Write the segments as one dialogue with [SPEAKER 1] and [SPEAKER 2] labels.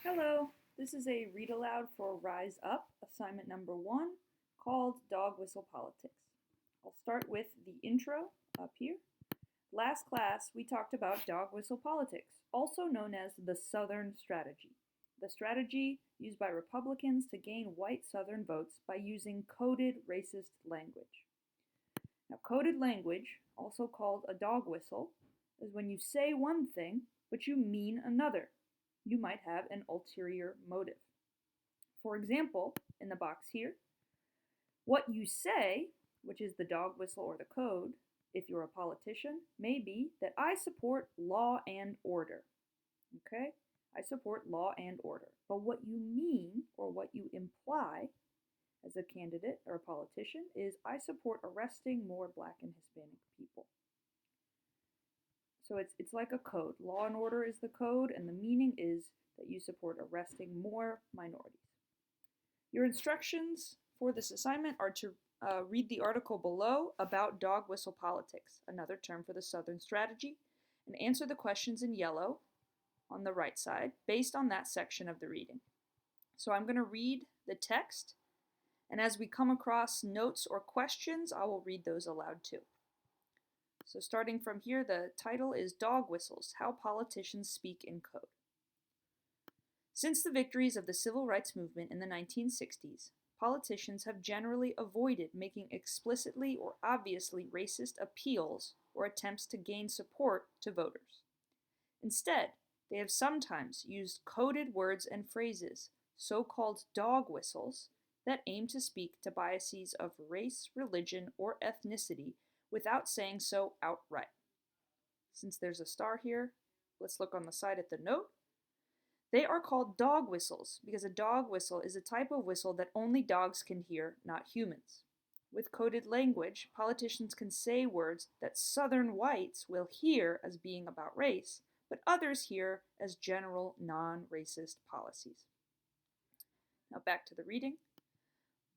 [SPEAKER 1] Hello, this is a read aloud for Rise Up, assignment number 1, called Dog Whistle Politics. I'll start with the intro up here. Last class, we talked about dog whistle politics, also known as the Southern Strategy. The strategy used by Republicans to gain white Southern votes by using coded racist language. Now, coded language, also called a dog whistle, is when you say one thing, but you mean another. You might have an ulterior motive. For example, in the box here, what you say, which is the dog whistle or the code, if you're a politician, may be that I support law and order. Okay? I support law and order. But what you mean or what you imply as a candidate or a politician is I support arresting more Black and Hispanic people. So it's like a code. Law and order is the code, and the meaning is that you support arresting more minorities. Your instructions for this assignment are to read the article below about dog whistle politics, another term for the Southern strategy, and answer the questions in yellow on the right side based on that section of the reading. So I'm going to read the text, and as we come across notes or questions, I will read those aloud too. So starting from here, the title is Dog Whistles, How Politicians Speak in Code. Since the victories of the civil rights movement in the 1960s, politicians have generally avoided making explicitly or obviously racist appeals or attempts to gain support to voters. Instead, they have sometimes used coded words and phrases, so-called dog whistles, that aim to speak to biases of race, religion, or ethnicity without saying so outright. Since there's a star here, let's look on the side at the note. They are called dog whistles because a dog whistle is a type of whistle that only dogs can hear, not humans. With coded language, politicians can say words that Southern whites will hear as being about race, but others hear as general non-racist policies. Now back to the reading.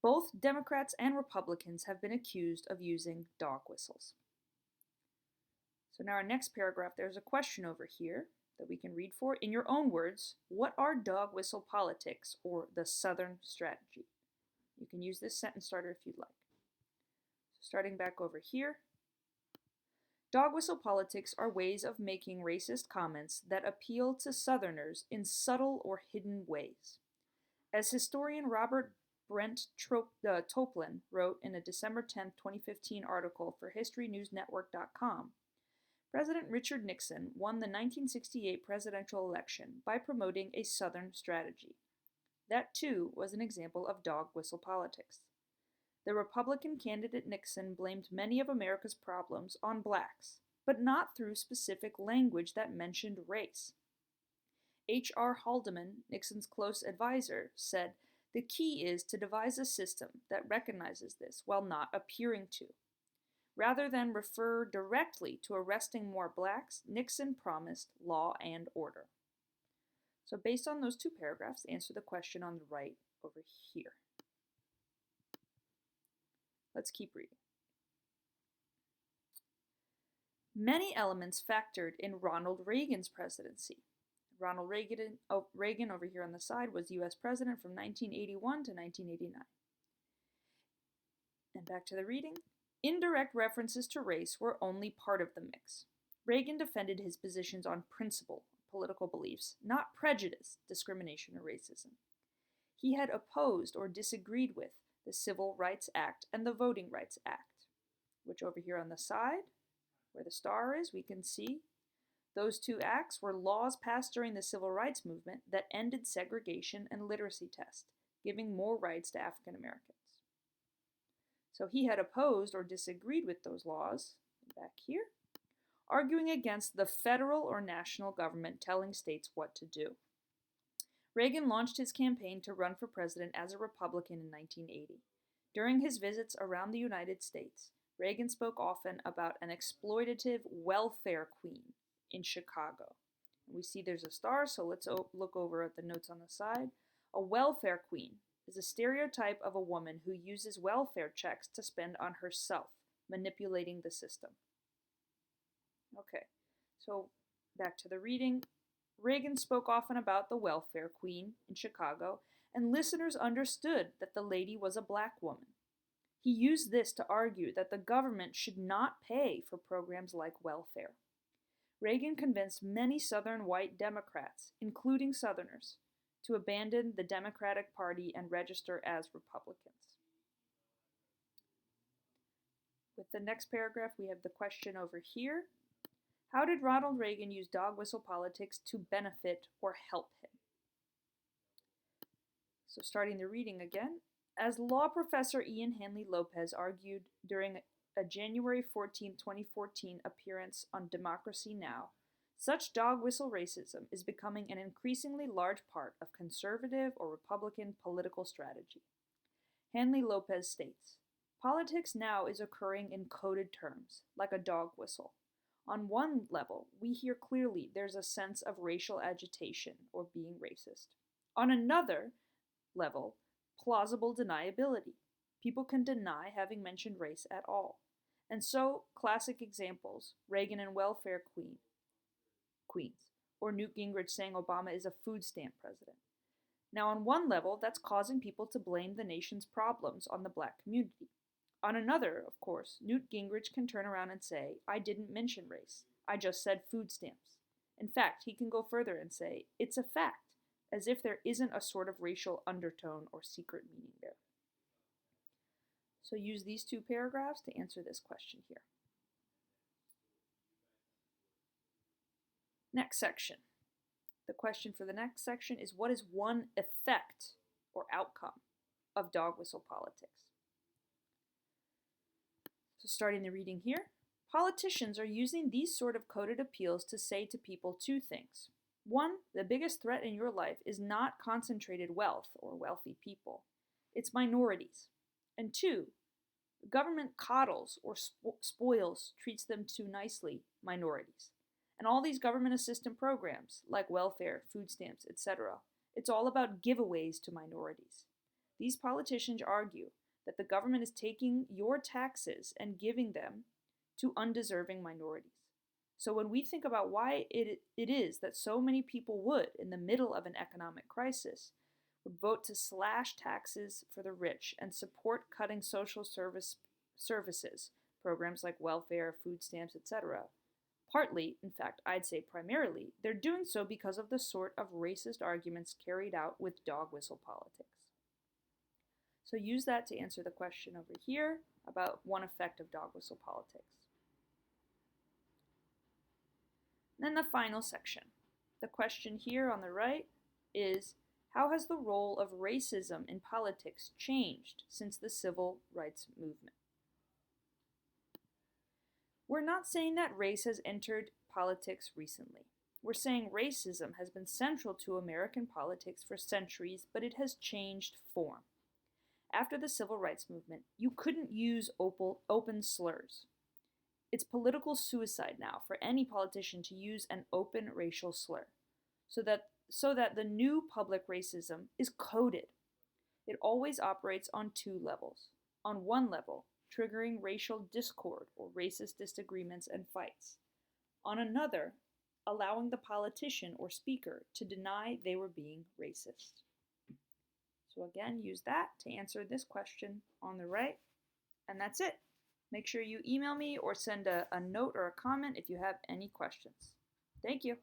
[SPEAKER 1] Both Democrats and Republicans have been accused of using dog whistles. So now our next paragraph, there's a question over here that we can read for. In your own words, what are dog whistle politics or the Southern strategy? You can use this sentence starter if you'd like. So starting back over here, dog whistle politics are ways of making racist comments that appeal to Southerners in subtle or hidden ways. As historian Robert Brent Toplin wrote in a December 10, 2015 article for HistoryNewsNetwork.com, President Richard Nixon won the 1968 presidential election by promoting a Southern strategy. That, too, was an example of dog whistle politics. The Republican candidate Nixon blamed many of America's problems on blacks, but not through specific language that mentioned race. H.R. Haldeman, Nixon's close advisor, said, the key is to devise a system that recognizes this while not appearing to. Rather than refer directly to arresting more blacks, Nixon promised law and order. So based on those two paragraphs, answer the question on the right over here. Let's keep reading. Many elements factored in Ronald Reagan's presidency. Ronald Reagan over here on the side was U.S. president from 1981 to 1989. And back to the reading. Indirect references to race were only part of the mix. Reagan defended his positions on principle, political beliefs, not prejudice, discrimination, or racism. He had opposed or disagreed with the Civil Rights Act and the Voting Rights Act, which over here on the side, where the star is, we can see those two acts were laws passed during the Civil Rights Movement that ended segregation and literacy tests, giving more rights to African Americans. So he had opposed or disagreed with those laws, back here, arguing against the federal or national government telling states what to do. Reagan launched his campaign to run for president as a Republican in 1980. During his visits around the United States, Reagan spoke often about an exploitative welfare queen in Chicago. We see there's a star, so let's look over at the notes on the side. A welfare queen is a stereotype of a woman who uses welfare checks to spend on herself, manipulating the system. Okay, so back to the reading. Reagan spoke often about the welfare queen in Chicago, and listeners understood that the lady was a black woman. He used this to argue that the government should not pay for programs like welfare. Reagan convinced many Southern white Democrats, including Southerners, to abandon the Democratic Party and register as Republicans. With the next paragraph, we have the question over here. How did Ronald Reagan use dog whistle politics to benefit or help him? So starting the reading again. As law professor Ian Hanley Lopez argued during a January 14, 2014 appearance on Democracy Now!, such dog whistle racism is becoming an increasingly large part of conservative or Republican political strategy. Hanley Lopez states, politics now is occurring in coded terms, like a dog whistle. On one level, we hear clearly there's a sense of racial agitation or being racist. On another level, plausible deniability. People can deny having mentioned race at all. And so, classic examples, Reagan and welfare queens, or Newt Gingrich saying Obama is a food stamp president. Now, on one level, that's causing people to blame the nation's problems on the black community. On another, of course, Newt Gingrich can turn around and say, I didn't mention race. I just said food stamps. In fact, he can go further and say, it's a fact, as if there isn't a sort of racial undertone or secret meaning there. So use these two paragraphs to answer this question here. Next section. The question for the next section is, what is one effect or outcome of dog whistle politics? So starting the reading here, politicians are using these sort of coded appeals to say to people two things. One, the biggest threat in your life is not concentrated wealth or wealthy people. It's minorities. And two, the government coddles or spoils, treats them too nicely, minorities. And all these government assistance programs, like welfare, food stamps, etc., it's all about giveaways to minorities. These politicians argue that the government is taking your taxes and giving them to undeserving minorities. So when we think about why it is that so many people would, in the middle of an economic crisis, would vote to slash taxes for the rich and support cutting social services, programs like welfare, food stamps, etc., partly, in fact, I'd say primarily, they're doing so because of the sort of racist arguments carried out with dog whistle politics. So use that to answer the question over here about one effect of dog whistle politics. Then the final section. The question here on the right is, how has the role of racism in politics changed since the civil rights movement? We're not saying that race has entered politics recently. We're saying racism has been central to American politics for centuries, but it has changed form. After the civil rights movement, you couldn't use open slurs. It's political suicide now for any politician to use an open racial slur, so that the new public racism is coded. It always operates on two levels. On one level, triggering racial discord or racist disagreements and fights. On another, allowing the politician or speaker to deny they were being racist. So again, use that to answer this question on the right, and that's it. Make sure you email me or send a note or a comment if you have any questions. Thank you.